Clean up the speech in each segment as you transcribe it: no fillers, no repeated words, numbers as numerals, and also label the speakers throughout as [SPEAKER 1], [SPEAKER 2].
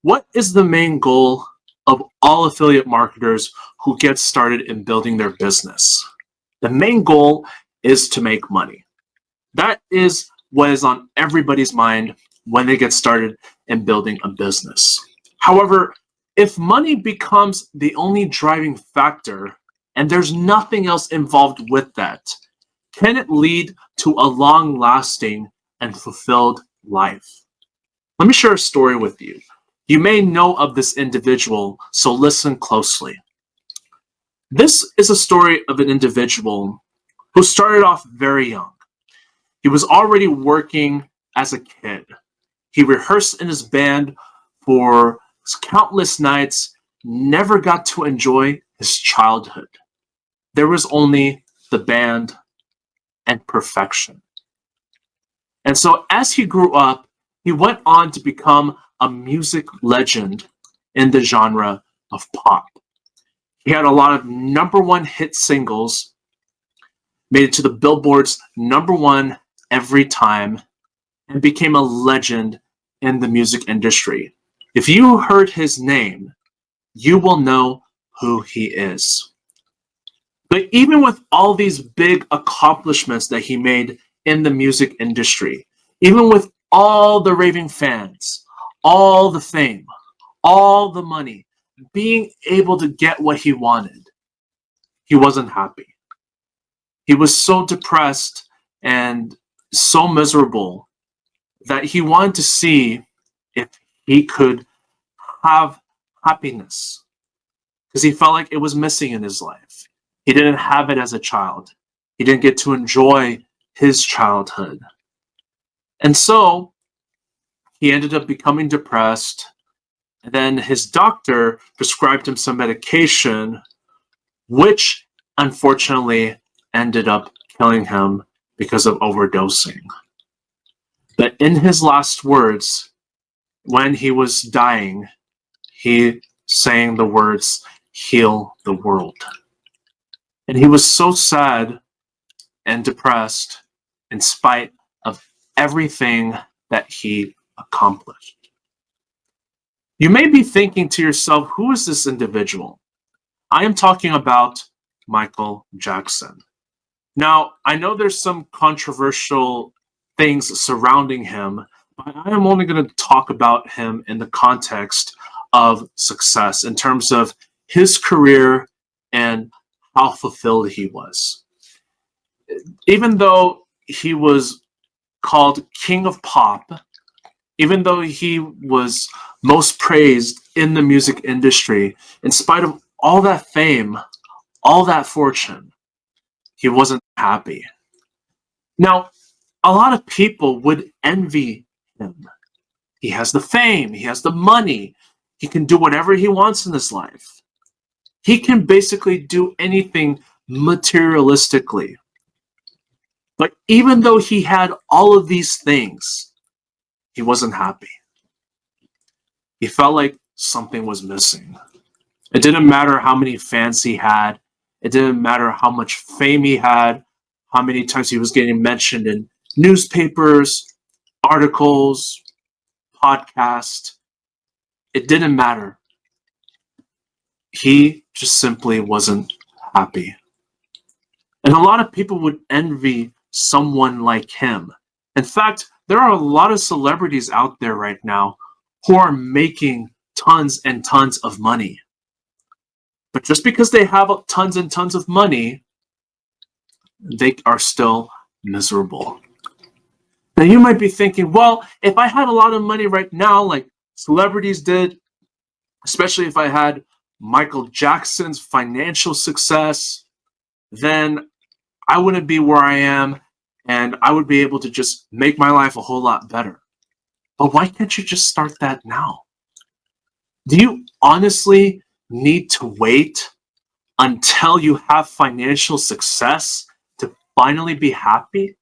[SPEAKER 1] What is the main goal of all affiliate marketers who get started in building their business? The main goal is to make money. That is what is on everybody's mind when they get started in building a business. However, if money becomes the only driving factor and there's nothing else involved with that, can it lead to a long-lasting and fulfilled life? Let me share a story with you. You may know of this individual, so listen closely. This is a story of an individual who started off very young. He was already working as a kid. He rehearsed in his band for countless nights, never got to enjoy his childhood. There was only the band and perfection. And so as he grew up, he went on to become a music legend in the genre of pop. He had a lot of number one hit singles, made it to the Billboard's number one every time, and became a legend in the music industry. If you heard his name, you will know who he is. But even with all these big accomplishments that he made in the music industry, even with all the raving fans, all the fame, all the money, being able to get what he wanted, he wasn't happy. He was so depressed and so miserable that he wanted to see if he could have happiness, because he felt like it was missing in his life. He didn't have it as a child. He didn't get to enjoy his childhood. And so he ended up becoming depressed. And then his doctor prescribed him some medication, which unfortunately ended up killing him because of overdosing. But in his last words, when he was dying, he sang the words, "Heal the world." And he was so sad and depressed in spite of everything that he accomplished. You may be thinking to yourself, who is this individual? I am talking about Michael Jackson. Now, I know there's some controversial things surrounding him, but I am only going to talk about him in the context of success, in terms of his career and how fulfilled he was. Even though he was called King of Pop, even though he was most praised in the music industry, in spite of all that fame, all that fortune, he wasn't happy. Now, a lot of people would envy him. He has the fame, he has the money, he can do whatever he wants in his life. He can basically do anything materialistically. But even though he had all of these things, he wasn't happy. He felt like something was missing. It didn't matter how many fans he had. It didn't matter how much fame he had, how many times he was getting mentioned in newspapers, articles, podcasts. It didn't matter. He just simply wasn't happy. And a lot of people would envy someone like him. In fact, there are a lot of celebrities out there right now who are making tons and tons of money. But just because they have tons and tons of money, they are still miserable. Now you might be thinking, well, if I had a lot of money right now, like celebrities did, especially if I had Michael Jackson's financial success, then I wouldn't be where I am, and I would be able to just make my life a whole lot better. But why can't you just start that now? Do you honestly need to wait until you have financial success to finally be happy?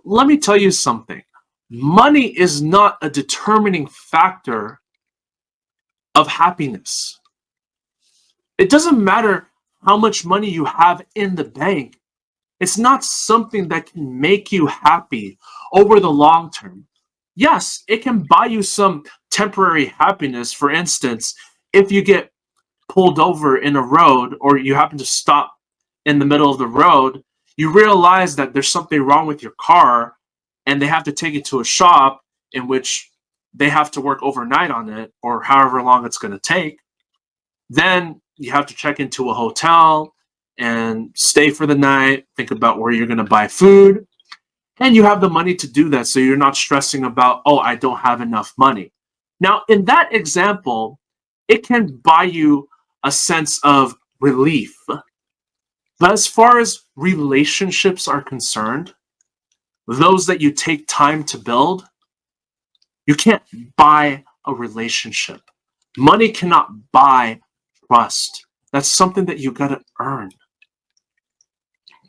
[SPEAKER 1] Let me tell you something. Money is not a determining factor of happiness. It doesn't matter how much money you have in the bank. It's not something that can make you happy over the long term. Yes, it can buy you some temporary happiness. For instance, if you get pulled over in a road or you happen to stop in the middle of the road, you realize that there's something wrong with your car and they have to take it to a shop in which they have to work overnight on it or however long it's going to take. Then you have to check into a hotel and stay for the night, think about where you're going to buy food, and you have the money to do that, so you're not stressing about, oh, I don't have enough money. Now, in that example, it can buy you a sense of relief. But as far as relationships are concerned, those that you take time to build, you can't buy a relationship. Money cannot buy trust. That's something that you gotta earn.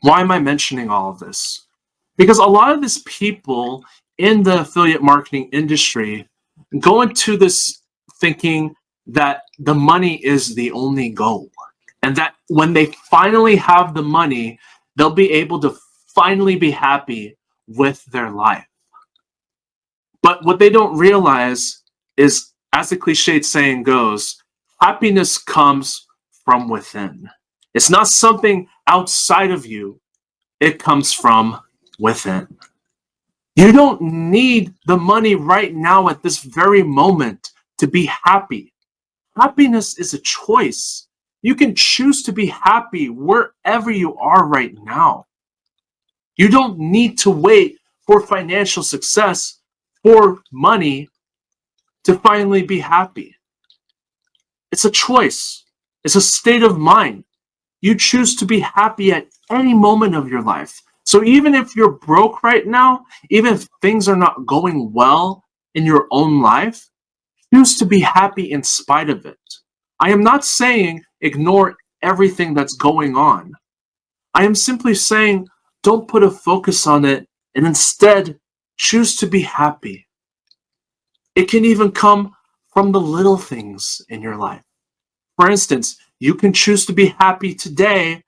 [SPEAKER 1] Why am I mentioning all of this? Because a lot of these people in the affiliate marketing industry go into this thinking that the money is the only goal, and that when they finally have the money, they'll be able to finally be happy with their life. But what they don't realize is, as the cliched saying goes, happiness comes from within. It's not something outside of you, it comes from within. You don't need the money right now at this very moment to be happy. Happiness is a choice. You can choose to be happy wherever you are right now. You don't need to wait for financial success, for money, to finally be happy. It's a choice. It's a state of mind. You choose to be happy at any moment of your life. So even if you're broke right now, even if things are not going well in your own life, choose to be happy in spite of it. I am not saying ignore everything that's going on. I am simply saying don't put a focus on it and instead choose to be happy. It can even come from the little things in your life. For instance, you can choose to be happy today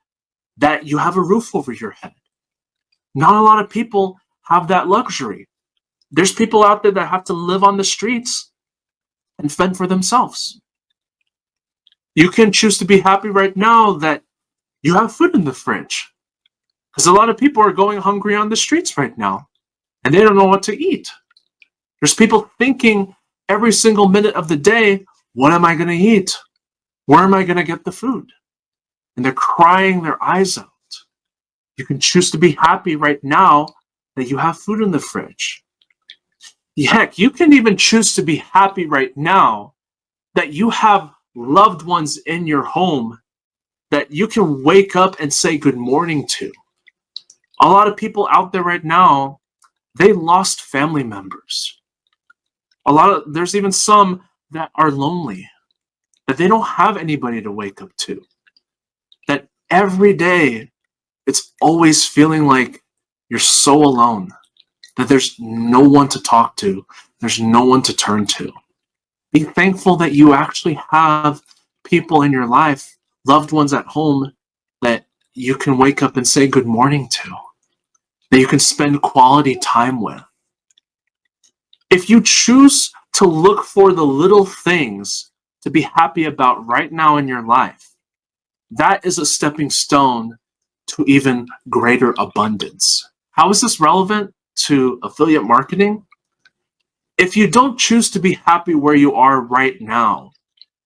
[SPEAKER 1] that you have a roof over your head. Not a lot of people have that luxury. There's people out there that have to live on the streets and fend for themselves. You can choose to be happy right now that you have food in the fridge. Because a lot of people are going hungry on the streets right now, and they don't know what to eat. There's people thinking every single minute of the day, what am I going to eat? Where am I going to get the food? And they're crying their eyes out. You can choose to be happy right now that you have food in the fridge. Heck, you can even choose to be happy right now that you have loved ones in your home that you can wake up and say good morning to. A lot of people out there right now, they lost family members. There's even some that are lonely, that they don't have anybody to wake up to. That every day, it's always feeling like you're so alone, that there's no one to talk to, there's no one to turn to. Be thankful that you actually have people in your life, loved ones at home, that you can wake up and say good morning to, that you can spend quality time with. If you choose to look for the little things to be happy about right now in your life, that is a stepping stone to even greater abundance. How is this relevant to affiliate marketing? If you don't choose to be happy where you are right now,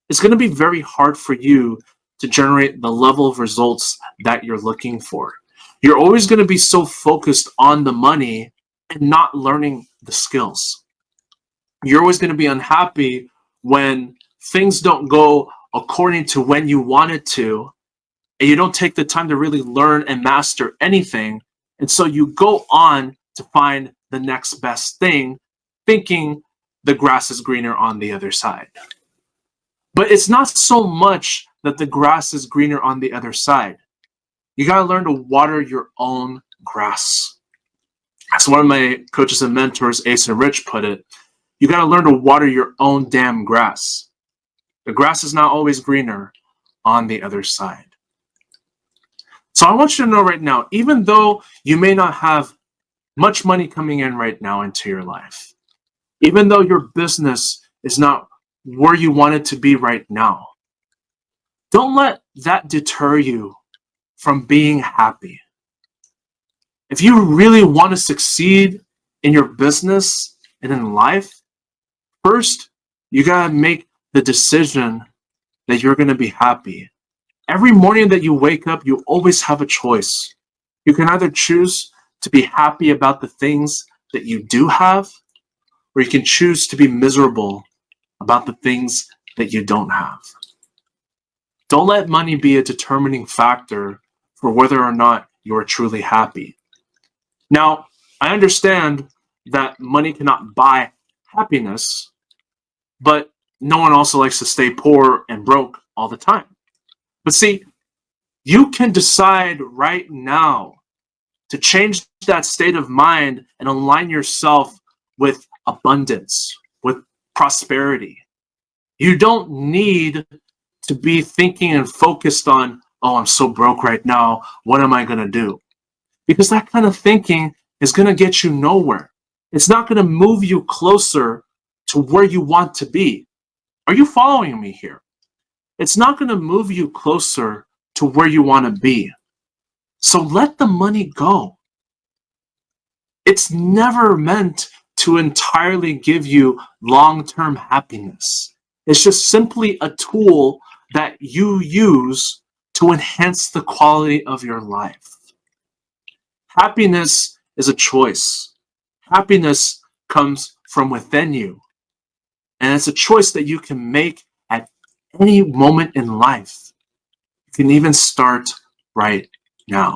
[SPEAKER 1] it's going to be very hard for you to generate the level of results that you're looking for. You're always going to be so focused on the money and not learning the skills. You're always going to be unhappy when things don't go according to when you want it to, and you don't take the time to really learn and master anything. And so you go on to find the next best thing, thinking the grass is greener on the other side. But it's not so much that the grass is greener on the other side. You got to learn to water your own grass. As one of my coaches and mentors, Ace and Rich, put it, you got to learn to water your own damn grass. The grass is not always greener on the other side. So I want you to know right now, even though you may not have much money coming in right now into your life, even though your business is not where you want it to be right now. Don't let that deter you from being happy. If you really want to succeed in your business and in life, first, you gotta make the decision that you're gonna be happy. Every morning that you wake up, you always have a choice. You can either choose to be happy about the things that you do have, or you can choose to be miserable about the things that you don't have. Don't let money be a determining factor for whether or not you are truly happy. Now, I understand that money cannot buy happiness, but no one also likes to stay poor and broke all the time. But see, you can decide right now to change that state of mind and align yourself with abundance, with prosperity. You don't need to be thinking and focused on, oh, I'm so broke right now. What am I going to do? Because that kind of thinking is going to get you nowhere. It's not going to move you closer to where you want to be. Are you following me here? It's not going to move you closer to where you want to be. So let the money go. It's never meant to entirely give you long-term happiness. It's just simply a tool that you use to enhance the quality of your life. Happiness is a choice. Happiness comes from within you. And it's a choice that you can make at any moment in life. You can even start right now.